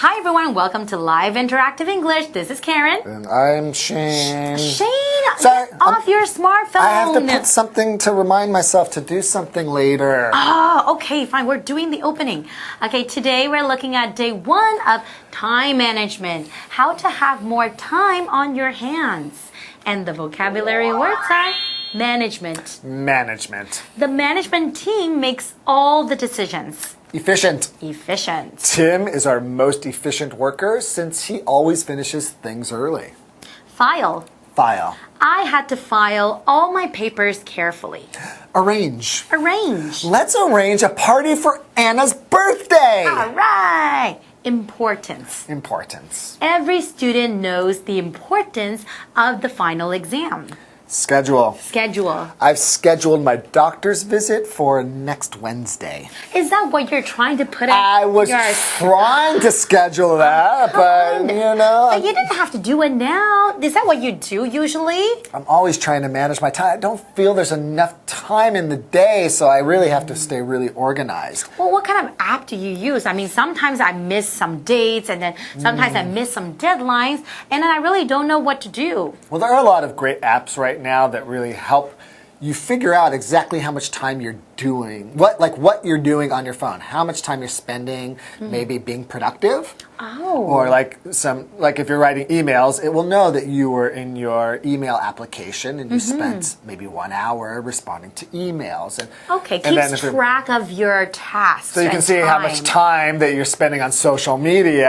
Hi everyone, welcome to Live Interactive English. This is Karen. And I'm Shane. Shane, Sorry, get off your smartphone. I have to put something to remind myself to do something later. Oh, okay, fine. We're doing the opening. Okay, today we're looking at day 1 of time management. How to have more time on your hands. And the vocabulary words are management. Management. The management team makes all the decisions. Efficient. Efficient. Tim is our most efficient worker since he always finishes things early. File. File. I had to file all my papers carefully. Arrange. Arrange. Let's arrange a party for Anna's birthday. All right. Importance. Importance. Every student knows the importance of the final exam. Schedule. Schedule. I've scheduled my doctor's visit for next Wednesday. Is that what you're trying to put in? I was trying to schedule that, but you know. But you didn't have to do it now. Is that what you do usually? I'm always trying to manage my time. I don't feel there's enough time in the day, so I really have to stay really organized. Well, what kind of app do you use? I mean, sometimes I miss some dates, and then sometimes I miss some deadlines, and then I really don't know what to do. Well, there are a lot of great apps right now that really help you figure out exactly how much time you're doing, what you're doing on your phone, how much time you're spending, maybe being productive. Oh. Or like if you're writing emails, it will know that you were in your email application and you spent maybe 1 hour responding to emails. And, okay, and keeps track of your tasks. So you can see how much time that you're spending on social media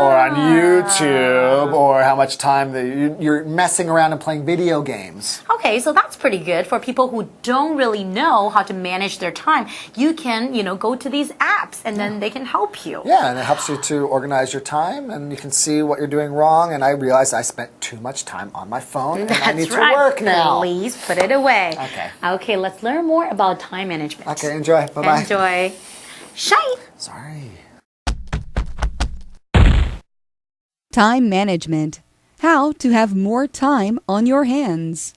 or on YouTube, or how much time that you're messing around and playing video games. Okay, so that's pretty good for people who don't really know how to manage their time. You can, go to these apps and then they can help you. Yeah, and it helps you to organize your time, and you can see what you're doing wrong. And I realized I spent too much time on my phone, and I need to work now. Please put it away. Okay. Okay, let's learn more about time management. Okay, enjoy. Bye-bye. Enjoy. Shine. Sorry. Time management. How to have more time on your hands.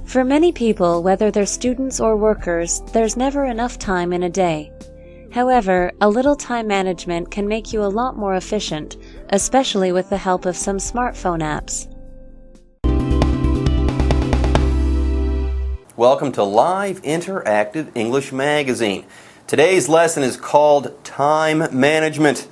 For many people, whether they're students or workers, there's never enough time in a day. However, a little time management can make you a lot more efficient, especially with the help of some smartphone apps. Welcome to Live Interactive English Magazine. Today's lesson is called Time Management.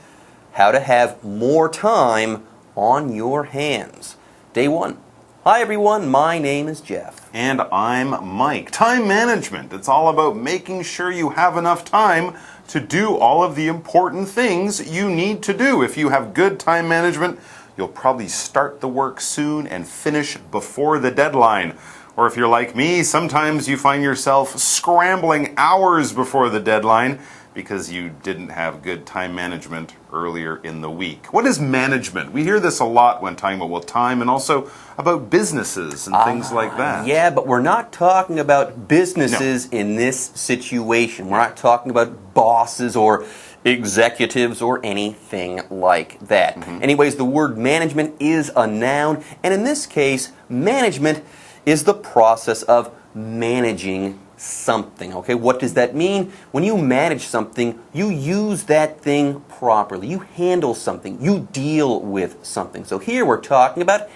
How to have more time on your hands. Day 1. Hi everyone, my name is Jeff. And I'm Mike. Time management. It's all about making sure you have enough time to do all of the important things you need to do. If you have good time management, you'll probably start the work soon and finish before the deadline. Or if you're like me, sometimes you find yourself scrambling hours before the deadline because you didn't have good time management earlier in the week. What is management? We hear this a lot when talking about time, and also about businesses and things like that. Yeah, but we're not talking about businesses in this situation. We're not talking about bosses or executives or anything like that. Anyways, the word management is a noun, and in this case, management is the process of managing something. Okay, what does that mean? When you manage something, you use that thing properly. You handle something. You deal with something. So here we're talking about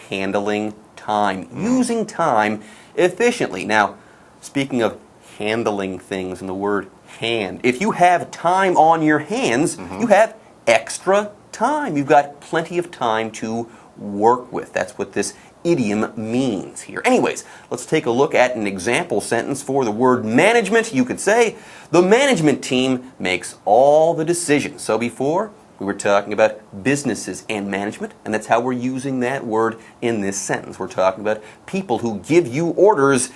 handling time, using time efficiently. Now, speaking of handling things and the word hand, if you have time on your hands, you have extra time. You've got plenty of time to work with. That's what this idiom means here. Anyways, let's take a look at an example sentence for the word management. You could say, the management team makes all the decisions. So before, we were talking about businesses and management, and that's how we're using that word in this sentence. We're talking about people who give you orders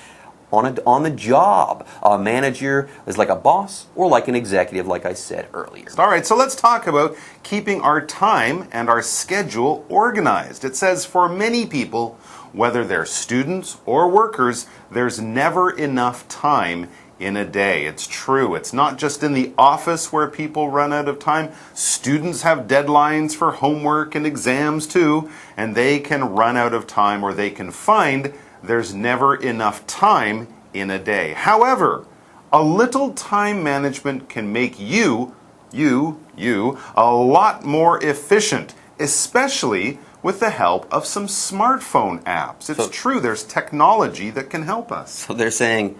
on the job. A manager is like a boss or like an executive, like I said earlier. All right, so let's talk about keeping our time and our schedule organized. It says for many people, whether they're students or workers, there's never enough time in a day. It's true. It's not just in the office where people run out of time. Students have deadlines for homework and exams too, and they can run out of time, or they can find there's never enough time in a day. However, a little time management can make you a lot more efficient, especially with the help of some smartphone apps. It's true, there's technology that can help us. So they're saying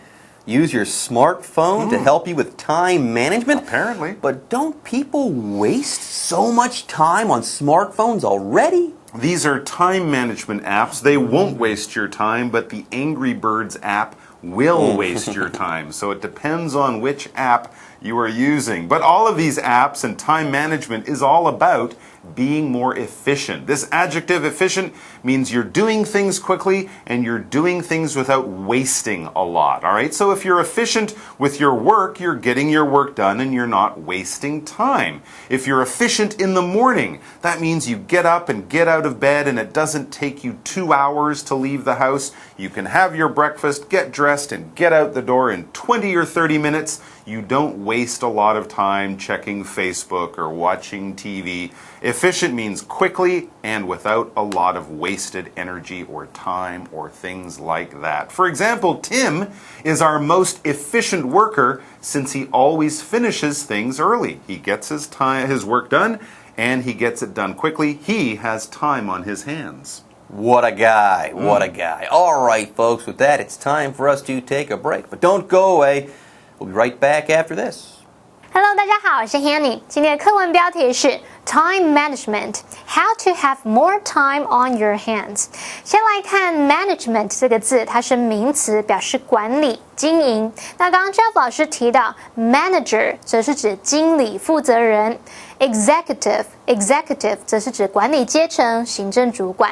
use your smartphone to help you with time management? Apparently. But don't people waste so much time on smartphones already? These are time management apps. They won't waste your time, but the Angry Birds app will waste your time. So it depends on which app you are using. But all of these apps and time management is all about being more efficient. This adjective efficient means you're doing things quickly and you're doing things without wasting a lot. All right? So if you're efficient with your work, you're getting your work done and you're not wasting time. If you're efficient in the morning, that means you get up and get out of bed and it doesn't take you 2 hours to leave the house. You can have your breakfast, get dressed, and get out the door in 20 or 30 minutes. You don't waste a lot of time checking Facebook or watching TV. Efficient means quickly and without a lot of wasted energy or time or things like that. For example, Tim is our most efficient worker since he always finishes things early. He gets his work done and he gets it done quickly. He has time on his hands. What a guy, what a guy. All right, folks, with that, it's time for us to take a break. But don't go away. We'll be right back after this. Hello， 大家好，我是 Hanny。今天的课文标题是 Time Management: How to have more time on your hands。先来看 management 这个字，它是名词，表示管理、经营。那刚刚 Jeff 老师提到 manager 则是指经理、负责人。Executive 则是指管理阶层、行政主管。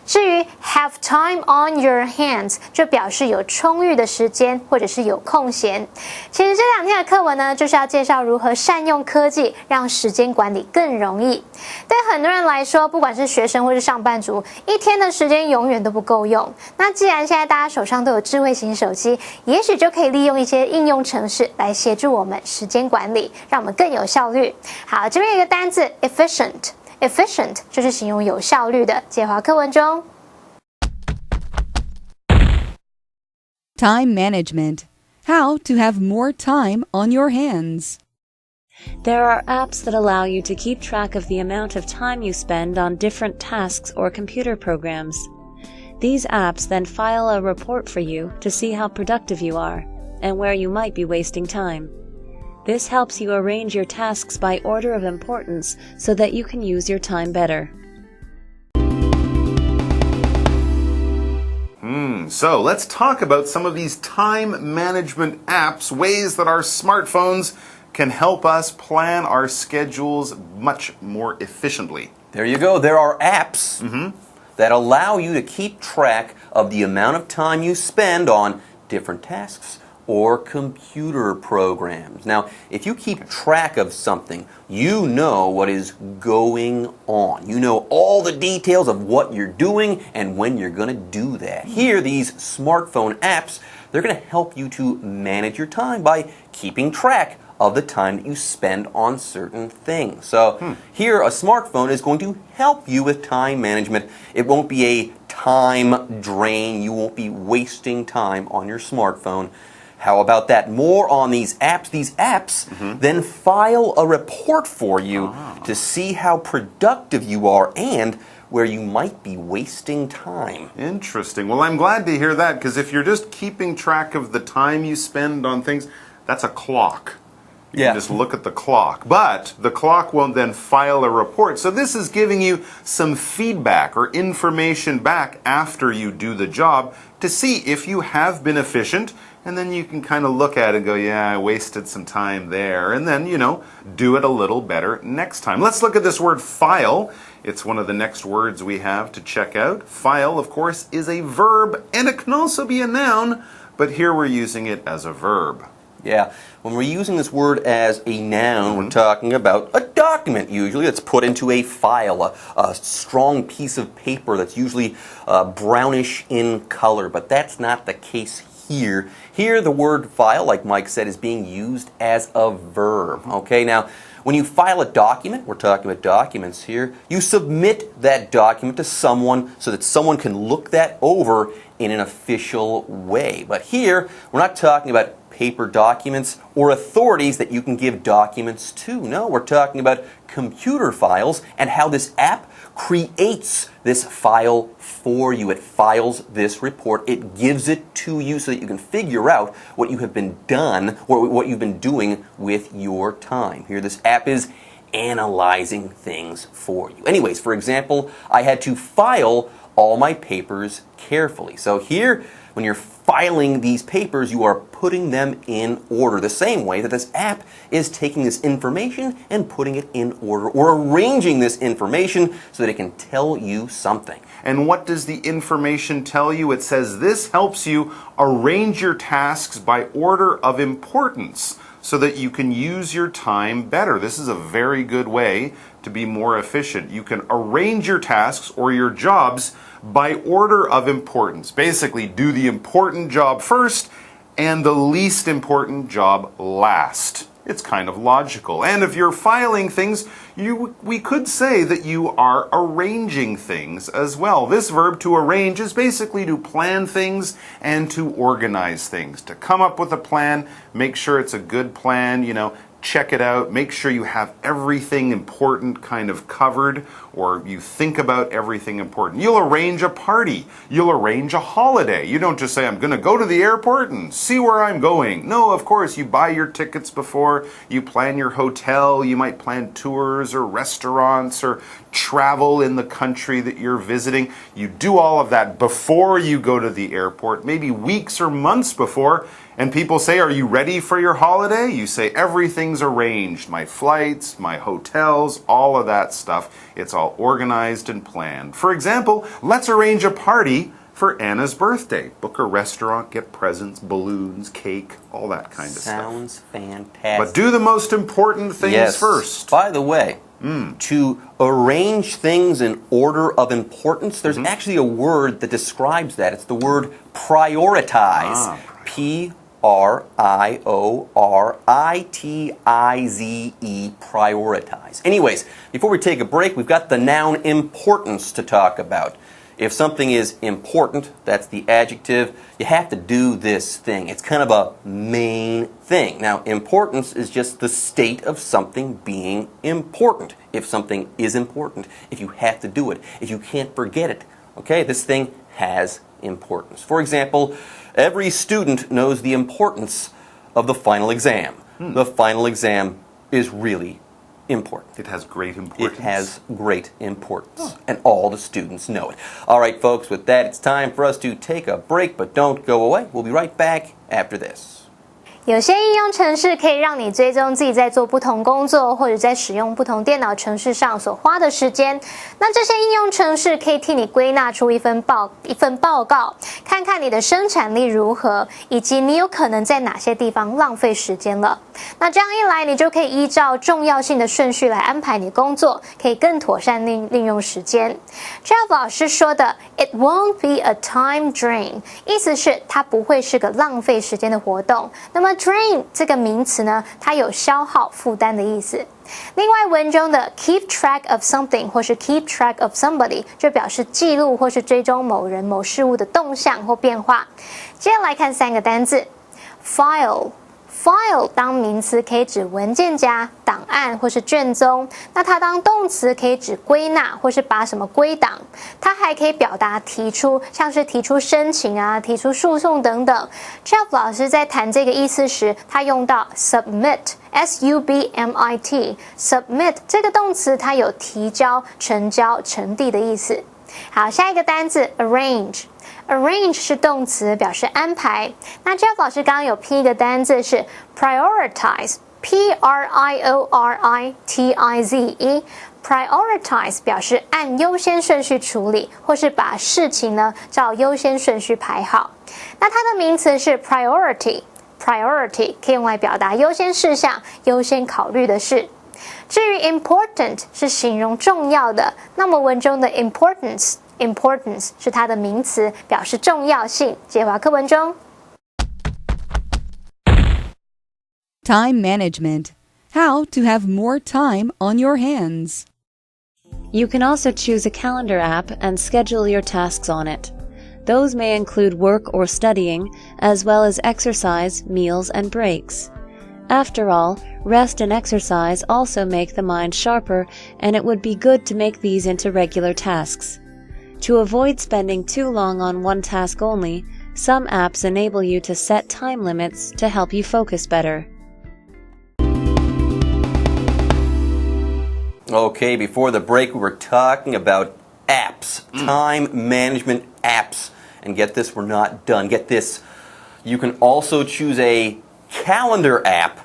至于 have time on your hands 就表示有充裕的时间或者是有空闲。其实这2天的课文呢，就是要介绍如何善用科技，让时间管理更容易。对很多人来说，不管是学生或是上班族，一天的时间永远都不够用。那既然现在大家手上都有智慧型手机，也许就可以利用一些应用程式来协助我们时间管理，让我们更有效率。好，这边有一个单字 efficient 就是形容有效率的，介华课文中。Time management. How to have more time on your hands. There are apps that allow you to keep track of the amount of time you spend on different tasks or computer programs. These apps then file a report for you to see how productive you are and where you might be wasting time. This helps you arrange your tasks by order of importance so that you can use your time better. So let's talk about some of these time management apps, ways that our smartphones can help us plan our schedules much more efficiently. There you go. There are apps that allow you to keep track of the amount of time you spend on different tasks or computer programs. Now, if you keep track of something, you know what is going on. You know all the details of what you're doing and when you're going to do that. Here, these smartphone apps, they're going to help you to manage your time by keeping track of the time that you spend on certain things. So here, a smartphone is going to help you with time management. It won't be a time drain. You won't be wasting time on your smartphone. How about that? More on these apps. These apps then file a report for you to see how productive you are and where you might be wasting time. Interesting. Well, I'm glad to hear that, because if you're just keeping track of the time you spend on things, that's a clock. You can just look at the clock. But the clock won't then file a report. So this is giving you some feedback or information back after you do the job to see if you have been efficient. And then you can kind of look at it and go, yeah, I wasted some time there. And then, do it a little better next time. Let's look at this word file. It's one of the next words we have to check out. File, of course, is a verb, and it can also be a noun, but here we're using it as a verb. Yeah, when we're using this word as a noun, we're talking about a document usually that's put into a file, a strong piece of paper that's usually brownish in color, but that's not the case here. Here, the word file, like Mike said, is being used as a verb. Okay, now, when you file a document, we're talking about documents here, you submit that document to someone so that someone can look that over in an official way. But here, we're not talking about paper documents or authorities that you can give documents to. No, we're talking about computer files and how this app creates this file for you. It files this report. It gives it to you so that you can figure out what you have been done or what you've been doing with your time. Here, this app is analyzing things for you. Anyways, for example, I had to file all my papers carefully. So here, when you're filing these papers, you are putting them in order, the same way that this app is taking this information and putting it in order, or arranging this information so that it can tell you something. And what does the information tell you? It says this helps you arrange your tasks by order of importance so that you can use your time better. This is a very good way to be more efficient. You can arrange your tasks or your jobs by order of importance. Basically, do the important job first and the least important job last. It's kind of logical. And if you're filing things, we could say that you are arranging things as well. This verb to arrange is basically to plan things and to organize things. To come up with a plan, make sure it's a good plan, check it out, make sure you have everything important kind of covered, or you think about everything important. You'll arrange a party. You'll arrange a holiday. You don't just say, I'm going to go to the airport and see where I'm going. No, of course, you buy your tickets before, you plan your hotel, you might plan tours or restaurants or travel in the country that you're visiting. You do all of that before you go to the airport, maybe weeks or months before. And people say, are you ready for your holiday? You say, everything's arranged. My flights, my hotels, all of that stuff. It's all organized and planned. For example, let's arrange a party for Anna's birthday. Book a restaurant, get presents, balloons, cake, all that kind of stuff. Sounds fantastic. But do the most important things first. By the way, to arrange things in order of importance, there's actually a word that describes that. It's the word prioritize. Prioritize, prioritize. Anyways, before we take a break, we've got the noun importance to talk about. If something is important, that's the adjective, you have to do this thing. It's kind of a main thing. Now, importance is just the state of something being important. If something is important, if you have to do it, if you can't forget it, okay, this thing has importance. For example, every student knows the importance of the final exam. The final exam is really important. It has great importance. It has great importance. And all the students know it. All right, folks, with that, it's time for us to take a break, but don't go away. We'll be right back after this. 有些应用程式可以让你追踪自己在做不同工作或者在使用不同电脑程式上所花的时间。那这些应用程式可以替你归纳出一份报告，看看你的生产力如何，以及你有可能在哪些地方浪费时间了。那这样一来，你就可以依照重要性的顺序来安排你工作，可以更妥善利用时间。Jeff 老师说的 "It won't be a time drain"， 意思是它不会是个浪费时间的活动。那么 drain 这个名词呢，它有消耗、负担的意思。另外，文中的 keep track of something 或是 keep track of somebody 就表示记录或是追踪某人、某事物的动向或变化。接下来看3个单字 ，file。File 当名词可以指文件夹、档案或是卷宗，那它当动词可以指归纳或是把什么归档，它还可以表达提出，像是提出申请啊、提出诉讼等等。Jeff 老师在谈这个意思时，他用到 submit。submit 这个动词它有提交、呈交、呈递的意思。好，下一个单字 arrange。Arrange 是动词，表示安排。那 Jeff 老师刚刚有拼一个单字是 prioritize，prioritize，prioritize 表示按优先顺序处理，或是把事情呢照优先顺序排好。那它的名词是 priority，priority 可以用来表达优先事项、优先考虑的事。至于 important 是形容重要的，那么文中的 importance 是它的名词，表示重要性。接华课文中 Time management. How to have more time on your hands. You can also choose a calendar app and schedule your tasks on it. Those may include work or studying, as well as exercise, meals, and breaks. After all, rest and exercise also make the mind sharper, and it would be good to make these into regular tasks. To avoid spending too long on one task only, some apps enable you to set time limits to help you focus better. Okay, before the break, we were talking about apps, time management apps. And get this, we're not done. Get this, you can also choose a calendar app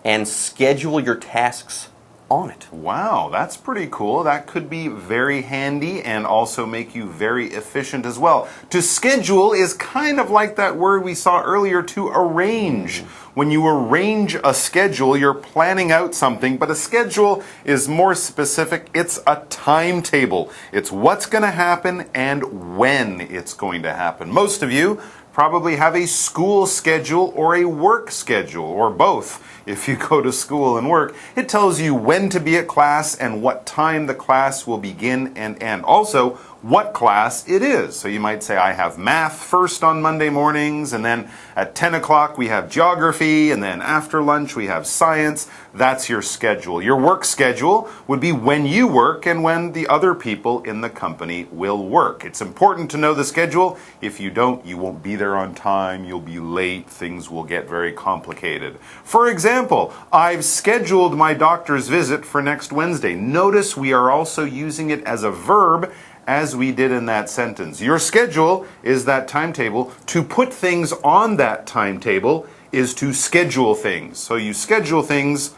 and schedule your tasks on it. Wow, that's pretty cool. That could be very handy and also make you very efficient as well. To schedule is kind of like that word we saw earlier, to arrange. When you arrange a schedule, you're planning out something, but a schedule is more specific. It's a timetable. It's what's going to happen and when it's going to happen. Most of you probably have a school schedule or a work schedule, or both. If you go to school and work, it tells you when to be at class and what time the class will begin and end. Also, what class it is. So you might say, I have math first on Monday mornings, and then at 10 o'clock we have geography, and then after lunch we have science. That's your schedule. Your work schedule would be when you work and when the other people in the company will work. It's important to know the schedule. If you don't, you won't be there on time, you'll be late, things will get very complicated. For example, I've scheduled my doctor's visit for next Wednesday. Notice we are also using it as a verb, as we did in that sentence. Your schedule is that timetable. To put things on that timetable is to schedule things. So you schedule things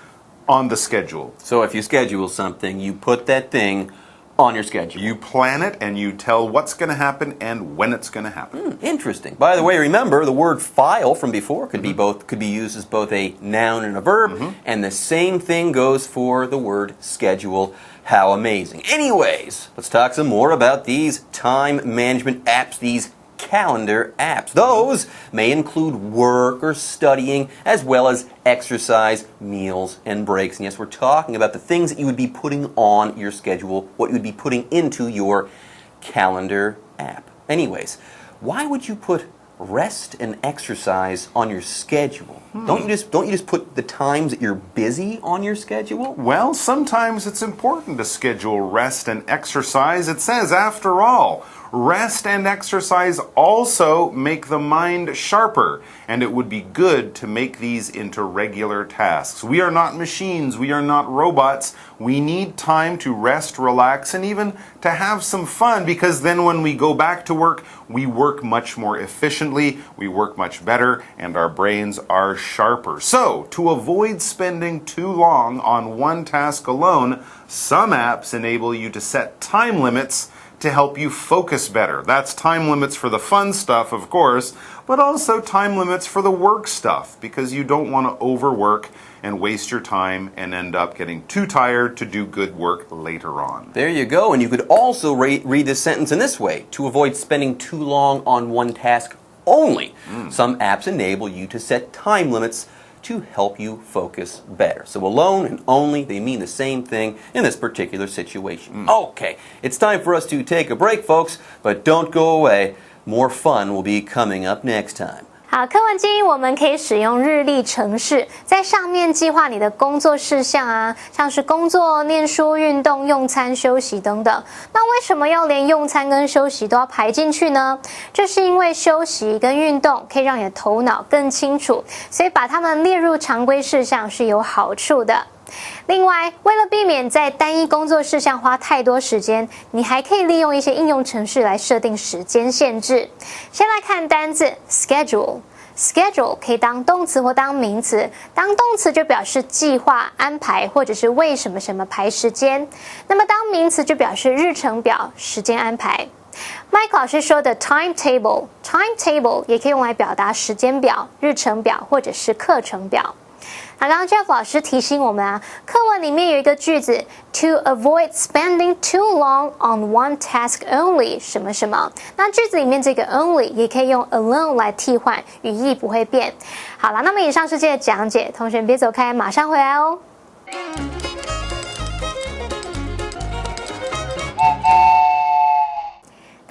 on the schedule. So if you schedule something, you put that thing on your schedule. You plan it and you tell what's going to happen and when it's going to happen. Interesting. By the way, remember the word file from before could be used as both a noun and a verb, and the same thing goes for the word schedule. How amazing. Anyways, let's talk some more about these time management apps, these calendar apps. Those may include work or studying, as well as exercise, meals, and breaks. And yes, we're talking about the things that you would be putting on your schedule, what you would be putting into your calendar app. Anyways, why would you put rest and exercise on your schedule? Don't you just put the times that you're busy on your schedule? Well, sometimes it's important to schedule rest and exercise. It says, after all, rest and exercise also make the mind sharper, and it would be good to make these into regular tasks. We are not machines, we are not robots. We need time to rest, relax, and even to have some fun, because then when we go back to work, we work much more efficiently, we work much better, and our brains are sharper. So, to avoid spending too long on one task alone, some apps enable you to set time limits to help you focus better. That's time limits for the fun stuff, of course, but also time limits for the work stuff, because you don't want to overwork and waste your time and end up getting too tired to do good work later on. There you go. And you could also read this sentence in this way: to avoid spending too long on one task only. Some apps enable you to set time limits to help you focus better. So alone and only, they mean the same thing in this particular situation. Okay, it's time for us to take a break, folks, but don't go away. More fun will be coming up next time. 好，课文记忆我们可以使用日历程式，在上面计划你的工作事项啊，像是工作、念书、运动、用餐、休息等等。那为什么要连用餐跟休息都要排进去呢？这是因为休息跟运动可以让你的头脑更清楚，所以把它们列入常规事项是有好处的。另外，为了避免在单一工作事项花太多时间，你还可以利用一些应用程式来设定时间限制。先来看单字 schedule。schedule 可以当动词或当名词，当动词就表示计划、安排，或者是为什么什么排时间。那么当名词就表示日程表、时间安排。Mike 老师说的 timetable 也可以用来表达时间表、日程表或者是课程表。刚刚 Jeff 老师提醒我们啊，课文里面有一个句子 to avoid spending too long on one task only 什么什么，那句子里面这个 only 也可以用 alone 来替换，语义不会变。好了，那么以上是这个讲解，同学别走开，马上回来哦。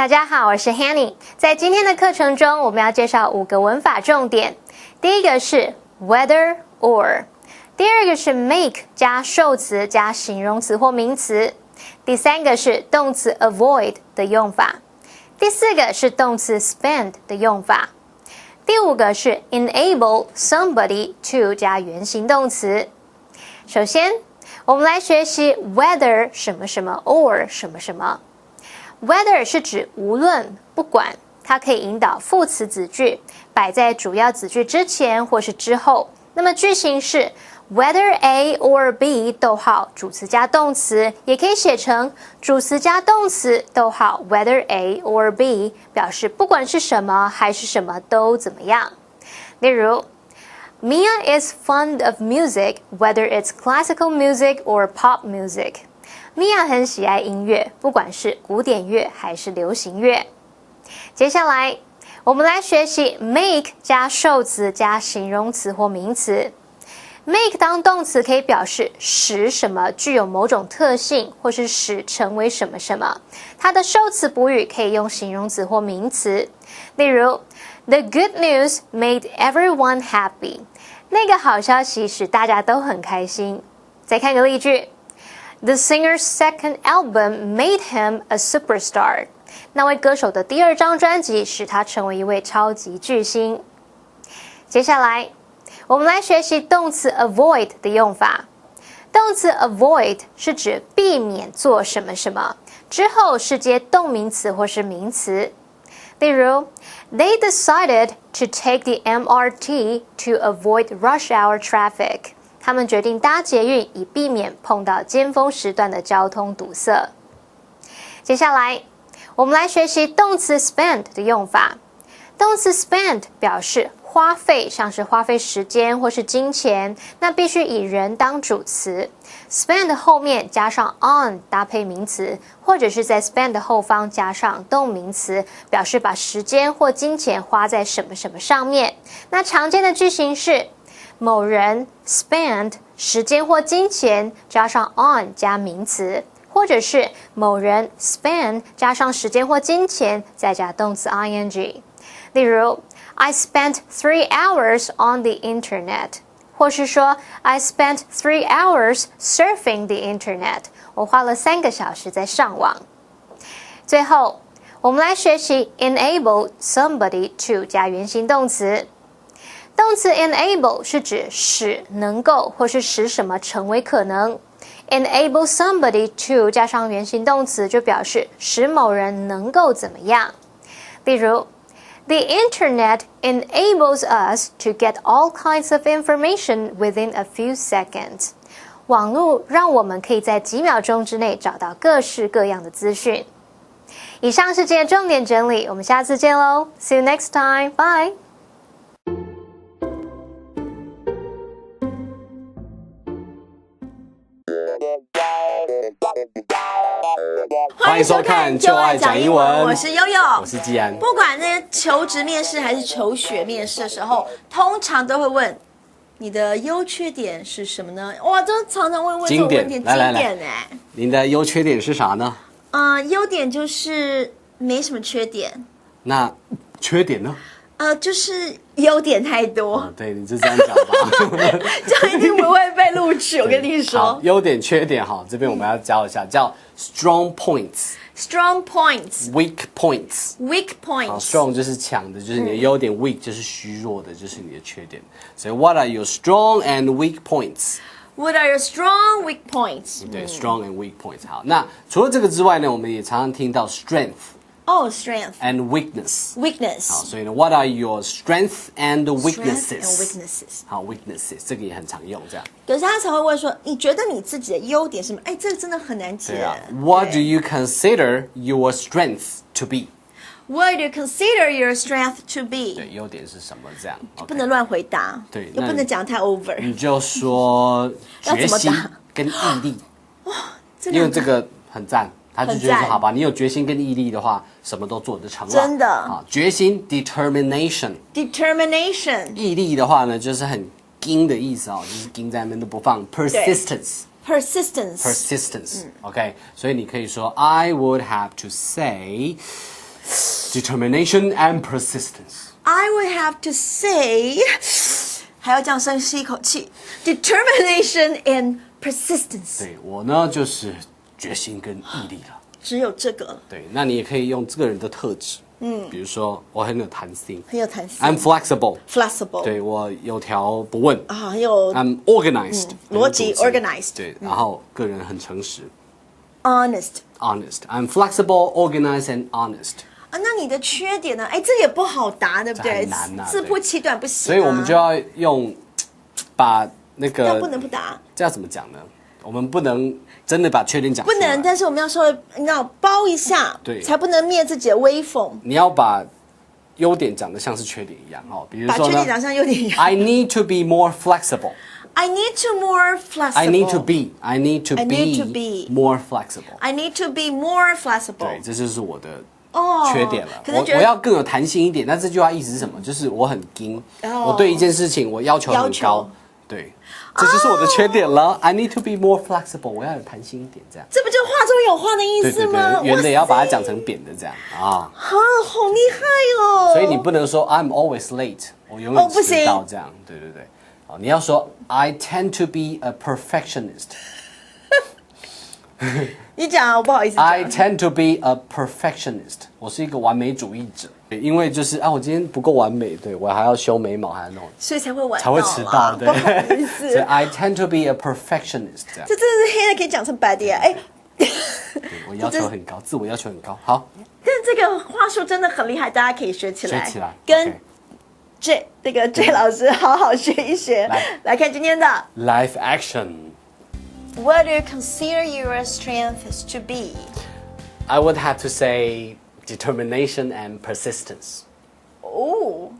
大家好，我是 Hanny。在今天的课程中，我们要介绍5个文法重点。第一个是 whether or， 第二个是 make 加受词加形容词或名词，第三个是动词 avoid 的用法，第四个是动词 spend 的用法，第五个是 enable somebody to 加原形动词。首先，我们来学习 whether 什么什么 or 什么什么。whether 是指无论不管，它可以引导副词子句，摆在主要子句之前或是之后。那么句型是 whether A or B 逗号主词加动词，也可以写成主词加动词逗号 whether A or B， 表示不管是什么还是什么都怎么样。例如Mia is fond of music, whether it's classical music or pop music. Mia 很喜爱音乐，不管是古典乐还是流行乐。接下来，我们来学习 make 加受词加形容词或名词。make 当动词可以表示使什么具有某种特性，或是使成为什么什么。它的受词补语可以用形容词或名词。例如，The good news made everyone happy. 那个好消息使大家都很开心。再看个例句 ，The singer's second album made him a superstar. 那位歌手的第2张专辑使他成为一位超级巨星。接下来，我们来学习动词 avoid 的用法。动词 avoid 是指避免做什么什么，之后是接动名词或是名词。例如 ，They decided to take the MRT to avoid rush hour traffic. 他们决定搭捷运以避免碰到尖峰时段的交通堵塞。接下来，我们来学习动词 spend 的用法。动词 spend 表示花费，像是花费时间或是金钱，那必须以人当主词。spend 后面加上 on 搭配名词，或者是在 spend 后方加上动名词，表示把时间或金钱花在什么什么上面。那常见的句型是某人 spend 时间或金钱加上 on 加名词，或者是某人 spend 加上时间或金钱再加动词 ing。例如I spent 3 hours on the internet， 或是说 I spent 3 hours surfing the internet， 我花了3个小时在上网。最后，我们来学习 enable somebody to 加原形动词。动词 enable 是指使能够或是使什么成为可能。enable somebody to 加上原形动词就表示使某人能够怎么样。例如The internet enables us to get all kinds of information within a few seconds. 网络让我们可以在几秒钟之内找到各式各样的资讯。以上是今天重点整理，我们下次见喽 ！See you next time. Bye. 欢迎收看就爱讲英文，我是悠悠，我是季安。不管呢求职面试还是求学面试的时候，通常都会问你的优缺点是什么呢？哇，这常常会问这种问题，经典哎。您的优缺点是啥呢？优点就是没什么缺点。那缺点呢？就是优点太多。对，你就这样讲吧。这样一定不会被录取，我跟你说。优点、缺点，好，这边我们要教一下，叫 strong points。Strong points，weak points，weak points。好 ，strong 就是强的，就是你的优点；weak 就是虚弱的，就是你的缺点。所以 what are your strong and weak points？What are your strong, weak points？ 对，strong and weak points。好，那除了这个之外呢，我们也常常听到 strength。strength and weakness。好，所以呢 ，what are your strength and weaknesses？ 好 ，weaknesses 这个也很常用，这样。可是他常会问说，你觉得你自己的优点是什么？哎，这个真的很难解。What do you consider your strength to be？What do you consider your strength to be？ 对，优点是什么？这样不能乱回答，对，又不能讲太 over。你就说决心跟毅力。哇，因为这个很赞。他就觉得说，好吧，你有决心跟毅力的话，什么都做得成了。真的啊，决心 determination， 毅力的话呢，就是很盯的意思哦，就是盯在那边都不放。persistence， OK， 所以你可以说 I would have to say Determination and persistence. I would have to say，还要这样深吸一口气 ，determination and persistence。对我呢，就是决心跟毅力了。只有这个了，对，那你也可以用这个人的特质，比如说我很有弹性很有弹性。 ，I'm flexible， flexible，对我有条不紊啊，很有，I'm organized，逻辑很有组织 organized，对，然后个人很诚实 honest。 ，I'm flexible, organized and honest。啊，那你的缺点呢？哎，这也不好答，对不对？这很难啊字不其短不行、啊。所以我们就要用把那个但不能不答，这要怎么讲呢？我们不能真的把缺点讲出来，不能，但是我们要稍微你要包一下，对才不能灭自己的威风。你要把优点讲的像是缺点一样哦，比如说呢，把缺点讲像优点一样。I need to be more flexible. I need to more flexible. I need to be. I need to I need to be be more flexible. I need to be more 对， flexible. 这就是我的哦缺点了。可是觉得我要更有弹性一点。但这句话意思是什么？就是我很硬，哦我对一件事情我要求很要求高。对，这就是我的缺点了。I need to be more flexible. 我要有弹性一点，这样。这不就话中有话的意对对思吗？对，圆的也要把它讲哇塞成扁的，这样啊。啊，好厉害哦！所以你不能说 I'm always late， 我永远不行迟到这样。对对对，哦，你要说 I tend to be a perfectionist。你讲啊，我不好意思讲。 I tend to be a perfectionist。我是一个完美主义者，因为就是我今天不够完美，对我还要修眉毛，还要弄，所以才会晚到才会迟到，对。不好意思，所以 I tend to be a perfectionist， 这样。这真的是黑的可以讲成白的耶！哎，对我要求很高，自我要求很高。好，但这个话术真的很厉害，大家可以学起来，学起来跟 OK J 老师好好学一学。来看今天的 Life action。 What do you consider your strengths to be? I would have to say determination and persistence. Oh,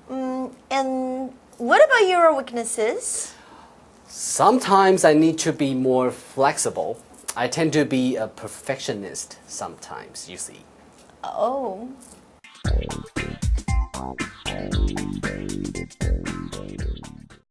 and what about your weaknesses? Sometimes I need to be more flexible. I tend to be a perfectionist sometimes, you see. Oh.